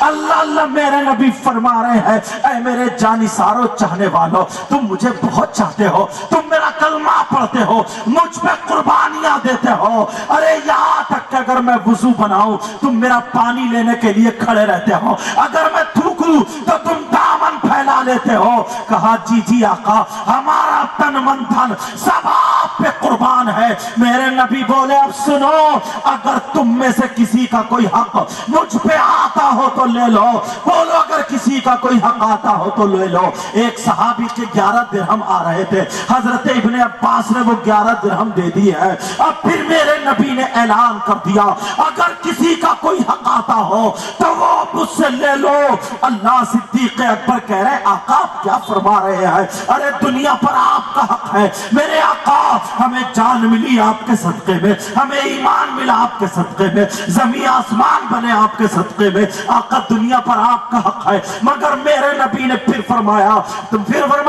اللہ اللہ میرے نبی فرما رہے ہیں اے میرے جانثارو چاہنے والو, تم مجھے بہت چاہتے ہو, تم میرا کلمہ پڑھتے ہو, مجھ پہ قربانیاں دیتے ہو. ارے یہاں تک کہ اگر میں وضو بناؤں تم میرا پانی لینے کے لیے کھڑے رہتے ہو, اگر میں تھوکوں تو تم دامن پھیلا لیتے ہو. کہا جی جی آقا, ہمارا تن من دھن سب آپ پہ قربان ہے. میرے نبی بولے اب سنو, اگر تم میں سے کسی کا کوئی حق مجھ پہ آتا ہو تو لے لو. بولو اگر کسی کا کوئی حق آتا ہو تو لے لو. ایک صحابی کے 11 درہم آ رہے تھے, حضرت ابن عباس نے وہ 11 درہم دے دی ہے. اب پھر میرے نبی نے اعلان کر دیا اگر کسی کا کوئی حق آتا ہو تو وہ مجھ سے لے لو. اللہ صدیق اکبر کہہ رہے آقا آپ کیا فرما رہے ہیں, ارے دنیا پر آپ کا حق ہے میرے آقا, ہمیں جان ملی آپ کے صدقے میں, ہمیں ایمان ملا آپ کے صدقے میں, زمین آسمان بنے آپ کے صدقے میں. آقا دنیا پر آپ کا حق ہے. مگر میرے نبی نے پھر فرمایا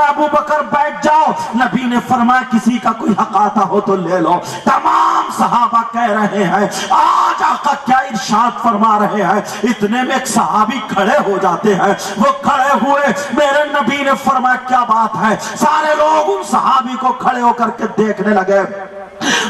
ابو بکر بیٹھ جاؤ. نبی نے فرمایا کسی کا کوئی حق آتا ہو تو لے لو. تمام صحابہ کہہ رہے ہیں آج آقا کیا ارشاد فرما رہے ہیں. اتنے میں ایک صحابی کھڑے ہو جاتے ہیں, وہ کھڑے ہوئے, میرے نبی نے فرمایا کیا بات ہے. سارے لوگ ان صحابی کو کھڑے ہو کر کے دیکھنے لگے.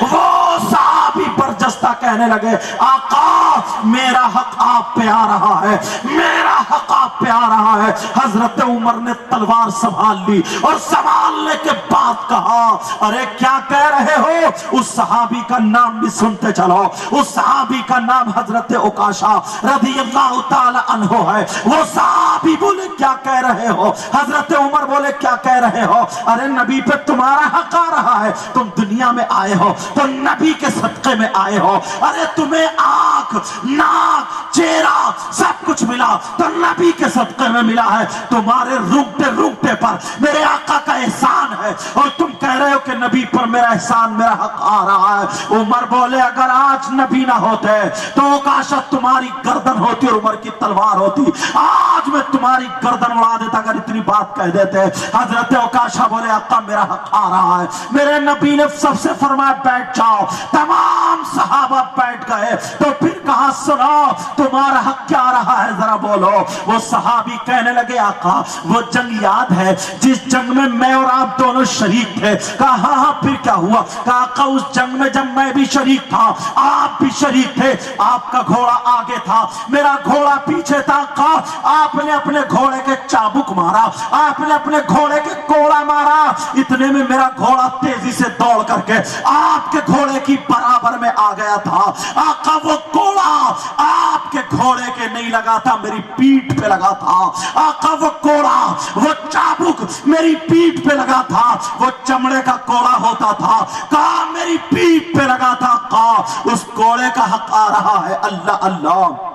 وہ صحابی برجستہ کہنے لگے آقا میرا حق آپ پہ آ رہا ہے, میرا حق آپ پہ آ رہا ہے. حضرت عمر نے تلوار سنبھال لی اور سنبھالنے کے بعد کہا ارے کیا کہہ رہے ہو. اس صحابی کا نام بھی سنتے چلو. اس صحابی کا نام حضرت عکاشہ رضی اللہ تعالی عنہ ہے. وہ صحابی بولے کیا کہہ رہے ہو. حضرت عمر بولے کیا کہہ رہے ہو. ارے نبی پہ تمہارا حق آ رہا ہے, تم دنیا میں آئے ہو تو نبی کے صدقے میں آئے ہو. ارے تمہیں آنکھ, ناک, چہرہ سب کچھ ملا تو نبی کے صدقے میں ملا ہے. تمہارے رونگٹے پر میرے آقا کا احسان ہے اور تم کہہ رہے ہو کہ نبی پر میرا احسان, میرا حق آ رہا ہے. عمر بولے اگر آج نبی نہ ہوتے تو کاش تمہاری گردن ہوتی اور عمر کی تلوار ہوتی. آج میں تمہاری گردن اڑا دیتا اگر اتنی بات کہہ دیتے. حضرت عکاشہ بولے آقا میرا حق آ رہا ہے. میرے نبی نے سب سے فرمایا بیٹھ جاؤ. تمام صحابہ بیٹھ گئے. تو پھر کہا سنو تمہارا حق کیا آ رہا ہے ذرا بولو. وہ صحابی کہنے لگے آقا وہ جنگ یاد ہے جس جنگ میں میں اور آپ دونوں شریک تھے. کہا ہاں ہاں پھر کیا ہوا. کہا آقا اس جنگ میں جب میں بھی شریک تھا آپ بھی شریک تھے. آپ کا گھوڑا آگے تھا, میرا گھوڑا پیچھے تھا. آقا آپ نے اپنے گھوڑے کے چابک مارا, آپ نے اپنے گھوڑے کے کوڑا مارا. اتنے میں میرا گھوڑا تیزی سے دوڑ کر کے آپ کے گھوڑے کی برابر میں آ گیا تھا. آقا وہ کوڑا آپ کے گھوڑے کے نہیں لگا تھا, میری پیٹھ پہ لگا تھا. آقا وہ کوڑا, وہ چابک میری پیٹھ پہ لگا تھا. وہ چمڑے کا کوڑا ہوتا تھا, کہا میری پیٹھ پہ لگا تھا. کہا اس کوڑے کا حق آ رہا ہے. اللہ اللہ.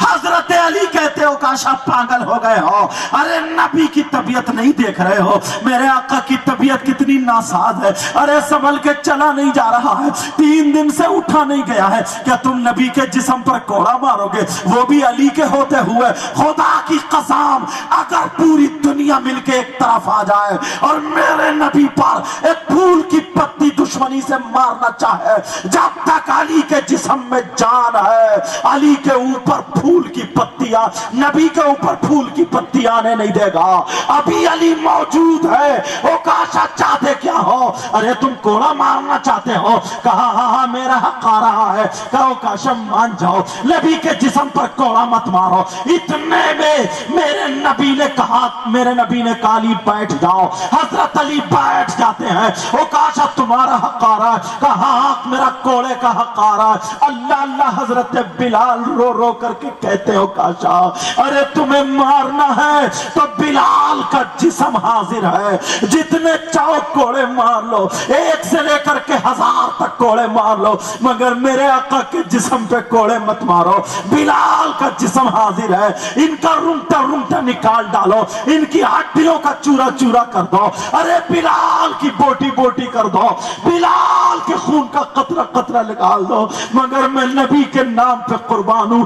حضرت علی کہتے ہو کاش آپ پاگل ہو گئے ہو. ارے نبی کی طبیعت نہیں دیکھ رہے ہو, میرے آقا کی طبیعت کتنی ناساز ہے. ارے سنبھل کے چلا نہیں جا رہا ہے, 3 دن سے اٹھا نہیں گیا ہے. کیا تم نبی کے جسم پر کوڑا مارو گے, وہ بھی علی کے ہوتے ہوئے. خدا کی قسم اگر پوری دنیا مل کے ایک طرف آ جائے اور میرے نبی پر ایک پھول کی پتی دشمنی سے مارنا چاہے, جب تک علی کے جسم میں جان ہے علی کے اوپر پھول کی پتیاں, نبی کے اوپر پھول کی پتی آنے نہیں دے گا. ابھی علی موجود ہے. وہ کاشا چاہتے کیا ہو. ارے تم کوڑا مارنا چاہتے ہو. کہا ہاں ہاں میرا حق آ رہا ہے. کہو کاشا مان جاؤ, نبی کے جسم پر کوڑا مت مارو. اتنے میں میرے نبی نے کہا, میرے نبی نے کہا علی بیٹھ جاؤ. حضرت علی بیٹھ جاتے ہیں. وہ کاشا تمہارا حق آ رہا ہے. کہا حق میرا کوڑے کا حق آ رہا ہے. اللہ اللہ. حضرت بلال رو رو کر کے کہتے ہو کاشا ارے تمہیں مارنا ہے تو بلال کا جسم حاضر ہے, جتنے چاہو کوڑے مار لو, 1 سے لے کر کے 1000 تک کوڑے مار لو, مگر میرے آقا کے جسم پہ کوڑے مت مارو. بلال کا جسم حاضر ہے. ان کا رونگٹا نکال ڈالو, ان کی ہڈیوں کا چورا چورا کر دو. ارے بلال کی بوٹی بوٹی کر دو, بلال کے خون کا قطرہ قطرہ نکال دو, مگر میں نبی کے نام پہ قربان ہوں.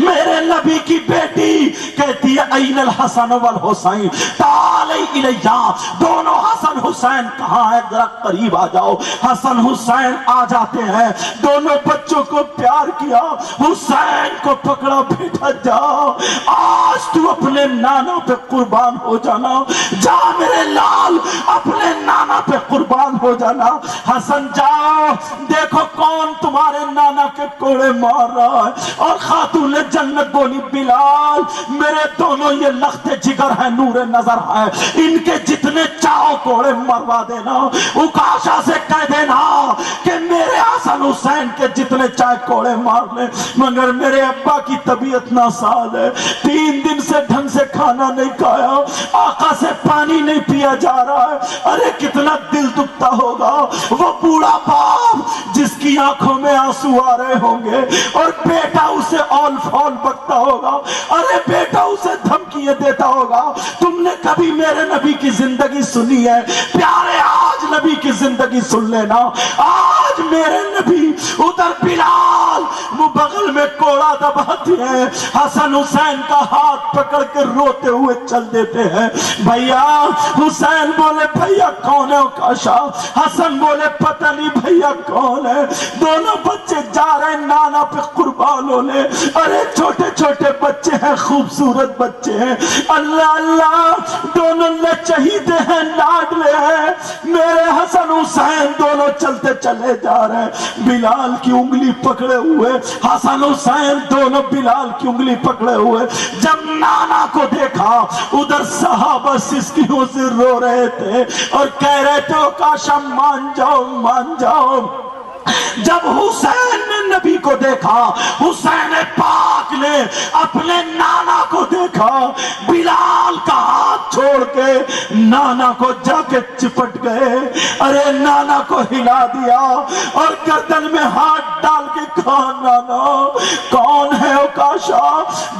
میرے نبی کی بیٹی کہتی ہے این الحسن والحسین تعالی الیہ، دونوں حسن حسین کہاں ہے، ذرا قریب آ جاؤ۔ حسن حسین آ جاتے ہیں، دونوں بچوں کو پیار کیا، حسین کو پکڑا، بیٹا جاؤ آج تو اپنے نانا پہ قربان ہو جانا، جا میرے لال اپنے نانا پہ قربان ہو جانا۔ حسن جاؤ دیکھو کون تمہارے نانا کے کوڑے مار رہا ہے۔ اور خاتون جنت بولی بلال میرے دونوں یہ لخت جگر ہے، نور نظر ہے، ان کے جتنے چاہو کوڑے مروا دینا، اکاشا سے کہہ دینا کہ میرے حسن حسین کے جتنے چاہے کوڑے مار لیں، مگر میرے ابا کی طبیعت ناساز ہے، 3 دن سے ڈھنگ سے کھانا نہیں کھایا، آقا سے پانی نہیں پیا جا رہا ہے، ارے کتنا دل دکھتا ہوگا۔ وہ بوڑھا باپ جس کی آنکھوں میں آنسو آ رہے ہوں گے اور بیٹا اسے اول فول بکتا ہوگا، ارے بیٹا اسے دھمکیاں دیتا ہوگا۔ تم نے کبھی میرے نبی کی زندگی سنی ہے؟ پیارے آج نبی کی زندگی سن لینا۔ آج میرے نبی ادھر بلال وہ بغل میں کوڑا دباتے ہیں، حسن حسین کا ہاتھ پکڑ کے روتے ہوئے چل دیتے ہیں۔ بھیا حسین بولے بھیا کون ہے اوکاشا؟ حسن بولے پتہ نہیں بھیا کون ہے۔ دونوں بچے جا رہے نانا پہ قربان ہونے، ارے چھوٹے چھوٹے بچے ہیں، خوبصورت بچے ہیں، اللہ اللہ دونوں چہیتے ہیں، لاڈلے ہیں۔ میرے حسن حسین دونوں چلتے چلے جا رہے ہیں، بلال کی انگلی پکڑے ہوئے، حسن حسین دونوں بلال کی انگلی پکڑے ہوئے۔ جب نانا کو دیکھا ادھر صحابہ سسکیوں سے رو رہے تھے اور کہہ رہے تھے اوکاشا مان جاؤ مان جاؤ۔ جب حسین نے نبی کو دیکھا، حسین پاک نے اپنے نانا کو دیکھا، بلال کا ہاتھ چھوڑ کے نانا کو جا کے چپٹ گئے، ارے نانا کو ہلا دیا اور گردن میں ہاتھ ڈال کے کہا نانا کون ہے اوکاشا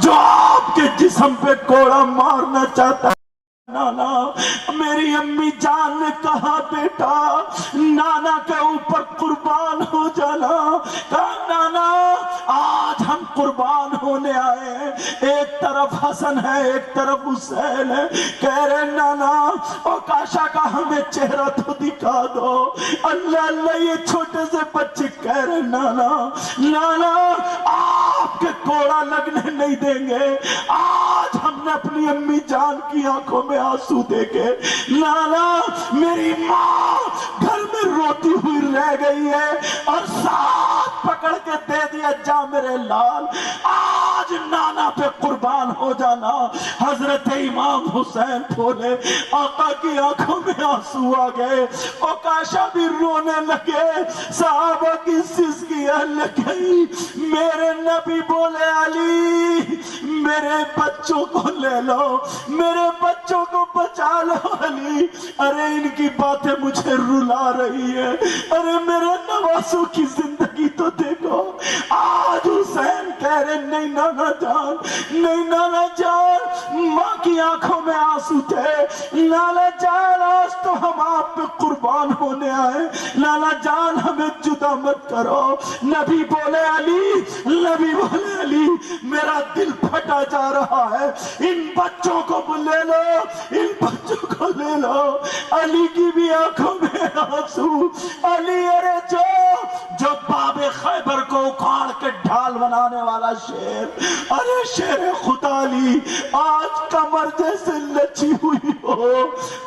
جو آپ کے جسم پہ کوڑا مارنا چاہتا ہے؟ نانا میری امی جان نے کہا بیٹا نانا کے اوپر قربان ہو جانا۔ کہا نانا آج ہم قربان ہونے آئے ہیں، ایک طرف حسن ہے ایک طرف حسین ہے۔ کہہ رہے نانا اوکاشا کا ہمیں چہرہ تو دکھا دو۔ اللہ اللہ یہ چھوٹے سے بچے کہہ رہے نانا نانا آپ کے کوڑا لگنے نہیں دیں گے، آج ہم نے اپنی امی جان کی آنکھوں میں آنسو دیکھے، نانا میری ماں گھر میں روتی ہوئی رہ گئی ہے اور ساتھ پکڑ کے دے دیا جا میرے لال آج نانا پہ قربان ہو جانا۔ حضرت امام حسین بولے آقا کی آنکھوں میں آنسو آ گئے، اوکاشا بھی رونے لگے، صحابہ کی سسکیاں لگ گئی۔ میرے نبی بولے علی میرے بچوں کو لے لو، میرے بچوں کو بچا لو علی، ارے ان کی باتیں مجھے رلا رہی ہے، ارے میرے نواسوں کی زندگی تو دیکھو۔ آج حسین کہہ رہے نہیں نانا جان نہیں نانا جان، ماں کی آنکھوں میں آنسو تھے، نانا جان آج تو ہم آپ پہ قربان ہونے آئے، نانا جان ہمیں جدا مت کرو۔ نبی بولے علی، نبی بولے علی میرا دل پھٹا جا رہا ہے، ان بچوں کو لے لو ان بچوں کو لے لو۔ علی کی بھی آنکھوں میں آنسو، علی ارے جو باب خیبر کو اکھاڑ کے ڈھال بنانے والا شیر، ارے شیر خدا علی آج کمر جیسے لچی ہوئی ہو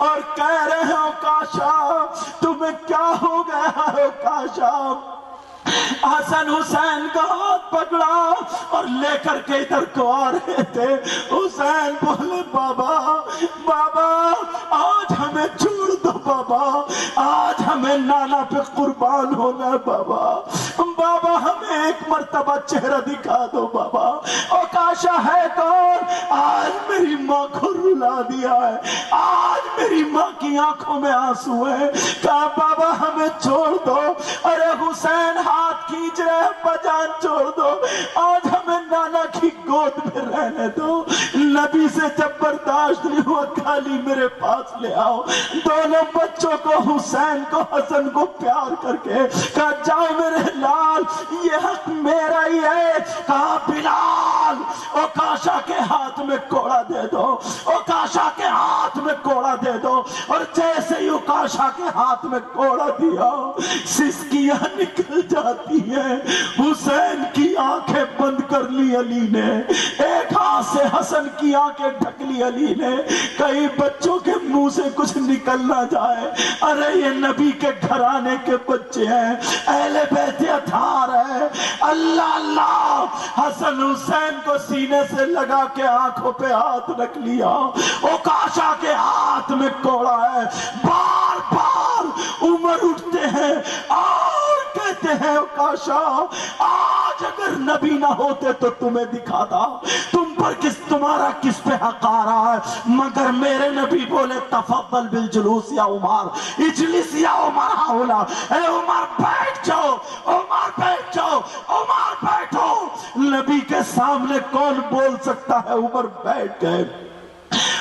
اور کہہ رہے ہیں اوکاشا تمہیں کیا ہو گیا ہے اوکاشا؟ حسن حسین کا ہاتھ پکڑا اور لے کر کے ادھر کو آ رہے تھے۔ حسین بولے بابا بابا آج ہمیں چھوڑ دو بابا، آج ہمیں نانا پہ قربان ہونا ہے بابا، بابا ہمیں ایک مرتبہ چہرہ دکھا دو بابا۔ اوکاشا ہے کون؟ آج میری ماں کو رلا دیا ہے، آج میری ماں کی آنکھوں میں آنسو ہے، کہا بابا ہمیں چھوڑ دو۔ ارے حسین ہاتھ کھینچ رہے بجان چھوڑ دو، آج ہمیں نانا کی گود میں رہنے دو، نبی سے جب برداشت نہیں ہوا کالی میرے پاس لے آؤ. دونوں بچوں کو حسین کو حسن کو پیار کر کے کہا جاؤ میرے لال یہ حق میرا ہی ہے. کہا بلال اوکاشا کے ہاتھ میں کوڑا دے دو, اوکاشا کے ہاتھ میں کوڑا دے دو. اور جیسے ہی اوکاشا کے ہاتھ میں کوڑا دیا سسکیاں نکل جاتی ہیں. حسین کی آنکھیں بند کر لی علی نے, ایک ہاتھ سے حسن کی آنکھیں ڈھک لی علی نے, کئی بچوں کے منہ سے کچھ نکل نہ جائے. ارے یہ نبی کے گھرانے کے بچے ہیں, اہل بیت اطہار ہے. اللہ اللہ حسن حسین کو سینے سے لگا کے آنکھوں پہ ہاتھ رکھ لیا. اوکاشا کے ہاتھ میں کوڑا ہے. بار بار عمر اٹھتے ہیں اور کہتے ہیں اوکاشا آج اگر نبی نہ ہوتے تو تمہیں دکھاتا تم پر تمہارا کس پہ حق آ رہا ہے. مگر میرے نبی بولے تفضل بالجلوس یا عمر, اجلس یا عمر ہاولا. اے عمر بیٹھ جاؤ, عمر بیٹھ جاؤ, عمر بیٹھو. نبی کے سامنے کون بول سکتا ہے؟ عمر بیٹھ گئے.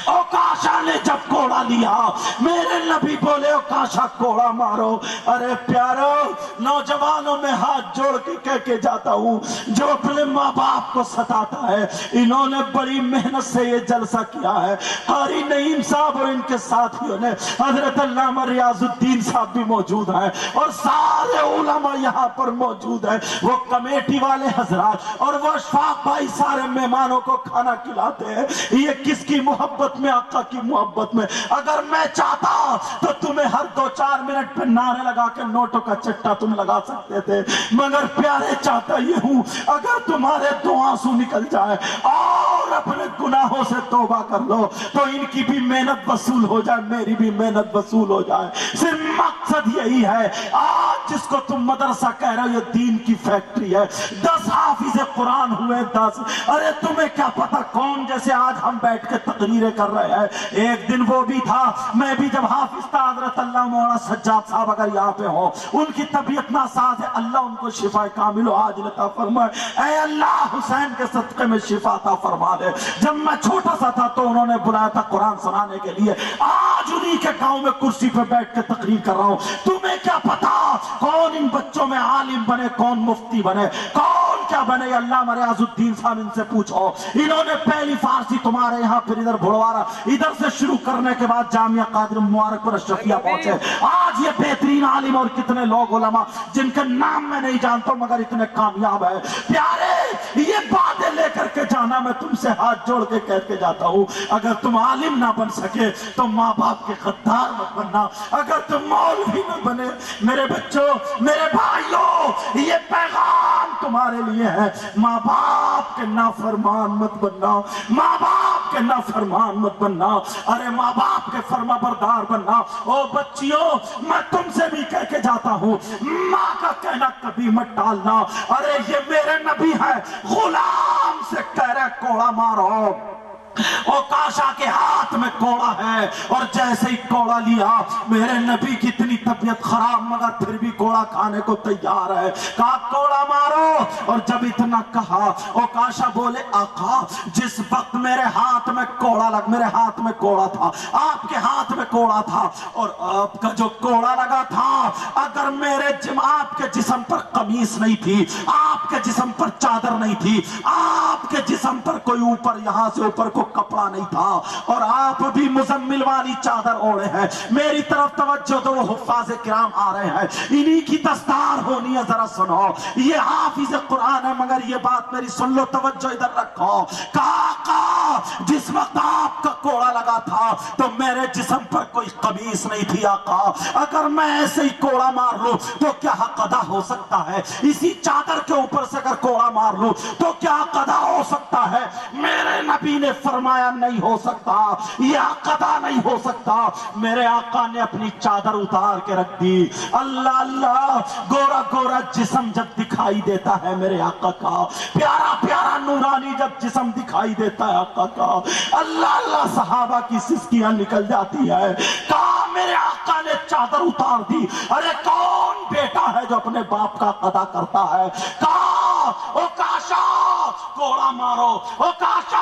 اوکاشا نے جب کوڑا لیا میرے نبی بولے اوکاشا کوڑا مارو. ارے پیارو نوجوانوں میں ہاتھ جوڑ کے کہہ کے جاتا ہوں جو اپنے ماں باپ کو ستاتا ہے, انہوں نے بڑی محنت سے یہ جلسہ کیا ہے. قاری نعیم صاحب اور ان کے ساتھیوں نے, حضرت علامہ ریاض الدین صاحب بھی موجود ہیں اور سارے علماء یہاں پر موجود ہیں. وہ کمیٹی والے حضرات اور وہ اشفاق بھائی سارے مہمانوں کو کھانا کھلاتے ہیں. یہ کس کی محبت میں؟ آقا کی محبت میں. اگر میں چاہتا تو تمہیں ہر 2-4 منٹ پہ نعرے لگا کے نوٹوں کا چٹا تم لگا سکتے تھے, مگر پیارے چاہتا یہ ہوں اگر تمہارے 2 آنسو نکل جائے اور اپنے گناہوں سے توبہ کر لو تو ان کی بھی محنت وصول ہو جائے, میری بھی محنت وصول ہو جائے. صرف مقصد یہی ہے. آج جس کو تم مدرسہ کہہ رہے ہو یہ دین کی فیکٹری ہے. 10 حافظ قرآن ہوئے 10. ارے تمہیں کیا پتا کون جیسے آج ہم بیٹھ کے تقریریں کر رہے ہیں, ایک دن وہ بھی تھا میں بھی جب حافظ تھا. حضرت اللہ مولانا سجاد صاحب اگر یہاں پہ ہو, ان کی طبیعت ناساز ہے, اللہ ان کو شفا کامل و عاجل عطا فرمائے. اے اللہ حسین کے صدقے میں شفا عطا فرما دے. جب میں چھوٹا سا تھا تو انہوں نے بلایا تھا قرآن سنانے کے لیے, آج انہی کے گاؤں میں کرسی پہ بیٹھ کے تقریر کر رہا ہوں. تمہیں کیا پتا کون ان بچوں میں عالم بنے, کون مفتی بنے, کون کیا بنے. علامہ ریاض الدین صاحب ان سے پوچھو, انہوں نے پہلی فارسی تمہارے یہاں پھر ادھر بھڑوارا ادھر سے شروع کرنے کے بعد جامعہ قادر مبارک پر اشرفیہ پہنچے. آج یہ بہترین عالم اور کتنے لوگ علماء جن کے نام میں نہیں جانتا مگر اتنے کامیاب ہے. پیارے یہ باتیں لے کر کے جانا میں تم سے ہاتھ جوڑ کے کہہ کے جاتا ہوں اگر تم عالم نہ بن سکے تو ماں باپ کے غدار مت بننا. اگر تم مولوی نہ بنے, میرے بچوں میرے بھائیوں یہ پیغام تمہارے لیے ہے, ماں باپ کے نافرمان مت بننا, ماں باپ کے نافرمان مت بننا. ارے ماں باپ کے فرما بردار بننا. او بچیوں میں تم سے بھی کہہ کے جاتا ہوں ماں کا کہنا کبھی مت ٹالنا. ارے یہ میرے نبی ہے, غلام سے کہہ رہے کوڑا مارو. اوکاشا کے ہاتھ میں کوڑا ہے اور جیسے ہی کوڑا لیا میرے نبی کی اتنی طبیعت خراب مگر پھر بھی کوڑا کھانے کو تیار ہے. کہا کوڑا مارو. اور جب اتنا کہا اوکاشا بولے آقا جس وقت میرے ہاتھ میں کوڑا لگ, میرے ہاتھ میں کوڑا تھا, آپ کے ہاتھ میں کوڑا تھا اور آپ کا جو کوڑا لگا تھا اگر میرے آپ کے جسم پر قمیص نہیں تھی, آپ کے جسم پر چادر نہیں تھی, آپ کے جسم پر کوئی اوپر یہاں سے اوپر کو کپڑا نہیں تھا اور آپ بھی مزمل والی چادر اوڑے ہیں, میری طرف توجہ دو, حفاظ کرام آ رہے ہیں, انہی کی دستار ہونی ہے. ذرا سنو یہ حافظ قرآن ہے مگر یہ بات میری سن لو, توجہ ادھر رکھو. آقا جس وقت آپ کا کوڑا لگا تھا تو میرے جسم پر کوئی قمیص نہیں تھی. آقا اگر میں ایسے ہی کوڑا مار لوں تو کیا حق ادا ہو سکتا ہے؟ اسی چادر کے اوپر سے اگر کوڑا مار لوں تو کیا حق ادا ہو سکتا ہے؟ میرے نبی نے فرمایا نہیں ہو سکتا, یہ قضا نہیں ہو سکتا. میرے آقا نے اپنی چادر اتار کے رکھ دی. اللہ اللہ گورا گورا جسم جب دکھائی دیتا ہے میرے آقا کا, پیارا پیارا نورانی جب جسم دکھائی دیتا ہے آقا کا, اللہ اللہ صحابہ کی سسکیاں نکل جاتی ہے. کہا میرے آقا نے چادر اتار دی. ارے کون بیٹا ہے جو اپنے باپ کا قضا کرتا ہے؟ کہا اوکاشا کوڑا مارو, اوکاشا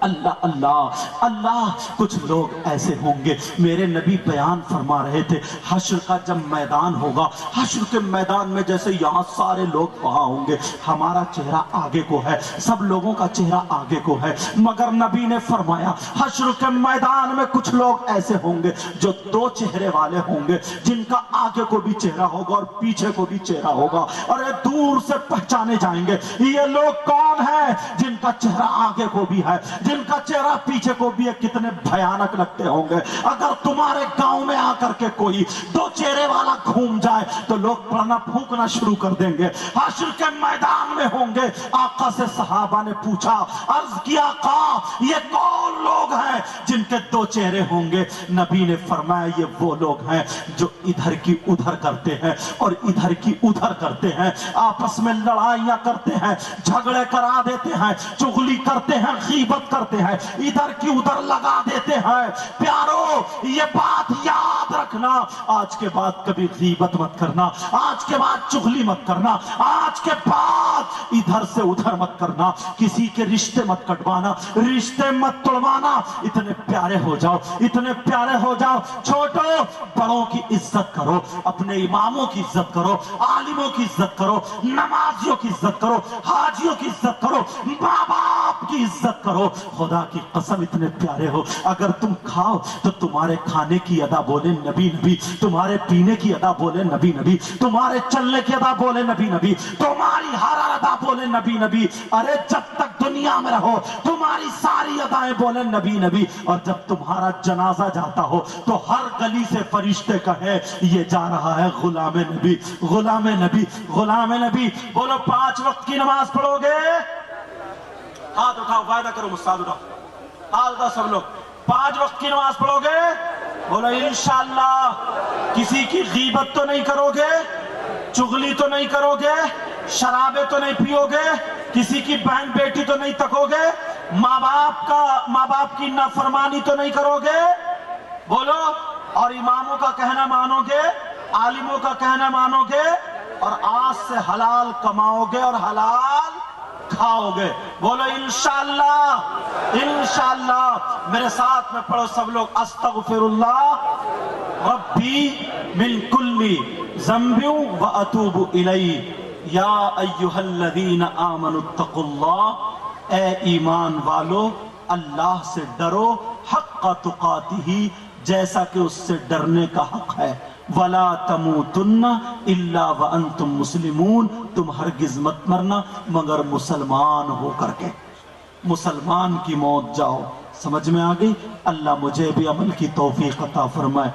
اللہ اللہ اللہ کچھ لوگ ایسے ہوں گے، میرے نبی بیان فرما رہے تھے حشر کا جب میدان ہوگا، حشر کے میدان میں جیسے یہاں سارے لوگ وہاں ہوں گے، ہمارا چہرہ آگے کو ہے، سب لوگوں کا چہرہ آگے کو ہے، مگر نبی نے فرمایا حشر کے میدان میں کچھ لوگ ایسے ہوں گے جو دو چہرے والے ہوں گے، جن کا آگے کو بھی چہرہ ہوگا اور پیچھے کو بھی چہرہ ہوگا، اور یہ دور سے پہچانے جائیں گے یہ لوگ کون ہیں جن کا چہرہ آگے کو بھی ہے، جن کا چہرہ پیچھے کو بھی ہے، کتنے بھیانک لگتے ہوں گے۔ اگر تمہارے گاؤں میں آ کر کے کوئی دو چہرے والا گھوم جائے تو لوگ پڑھنا پھونکنا شروع کر دیں گے۔ حشر کے میدان میں ہوں گے، آقا سے صحابہ نے پوچھا، عرض کیا آقا یہ کون لوگ ہیں جن کے دو چہرے ہوں گے؟ نبی نے فرمایا یہ وہ لوگ ہیں جو ادھر کی ادھر کرتے ہیں اور ادھر کی ادھر کرتے ہیں، آپس میں لڑائیاں کرتے ہیں، جھگڑے کرا دیتے ہیں، چغلی کرتے ہیں، غیبت کرتے ہیں، ادھر کی ادھر لگا دیتے ہیں۔ پیارو یہ بات یاد رکھنا، آج کے بعد کبھی غیبت مت کرنا، آج کے بعد چغلی مت کرنا، آج کے بعد ادھر سے ادھر مت کرنا، کسی کے رشتے مت کٹوانا، رشتے مت توڑوانا، اتنے پیارے ہو جاؤ، اتنے پیارے ہو جاؤ۔ چھوٹو بڑوں کی عزت کرو، اپنے اماموں کی عزت کرو، عالموں کی عزت کرو، نمازیوں کی عزت کرو، حاجیوں کی عزت کرو، ماں باپ کی عزت کرو۔ خدا کی قسم اتنے پیارے ہو، اگر تم کھاؤ تو تمہارے کھانے کی ادا بولے نبی نبی، تمہارے پینے کی ادا بولے نبی نبی، تمہارے چلنے کی ادا بولے نبی نبی، تمہاری ہر ادا بولے نبی نبی۔ ارے جب تک دنیا میں رہو تمہاری ساری ادائیں بولے نبی نبی، اور جب تمہارا جنازہ جاتا ہو تو ہر گلی سے فرشتے کہے یہ جا رہا ہے غلام نبی، غلام نبی، غلام نبی۔ بولو 5 وقت کی نماز پڑھو گے؟ ہاتھ اٹھاؤ، وعدہ کرو مجھ سے، ہاتھ اٹھاؤ، ہاتھ اٹھاؤ سب لوگ۔ 5 وقت کی نماز پڑھو گے؟ بولو انشاءاللہ۔ کسی کی غیبت تو نہیں کرو گے، چغلی تو نہیں کرو گے، شرابیں تو نہیں پیو گے، کسی کی بہن بیٹی تو نہیں تکو گے، ماں باپ کی نافرمانی تو نہیں کرو گے؟ بولو، اور اماموں کا کہنا مانو گے، عالموں کا کہنا مانو گے، اور آج سے حلال کماؤ گے اور حلال کھاؤ گے۔ بولو انشاءاللہ، انشاءاللہ۔ میرے ساتھ میں پڑھو سب لوگ، استغفر اللہ ربی من کل ذنب واتوب الیہ، یا ایھا الذین آمنوا اتقوا اللہ، اے ایمان والو اللہ سے ڈرو، حق تقاتہ، جیسا کہ اس سے ڈرنے کا حق ہے، ولا تموتن الا وانتم مسلمون، تم ہرگز مت مرنا مگر مسلمان ہو کر کے، مسلمان کی موت جاؤ۔ سمجھ میں آ گئی؟ اللہ مجھے بھی عمل کی توفیق عطا فرمائے۔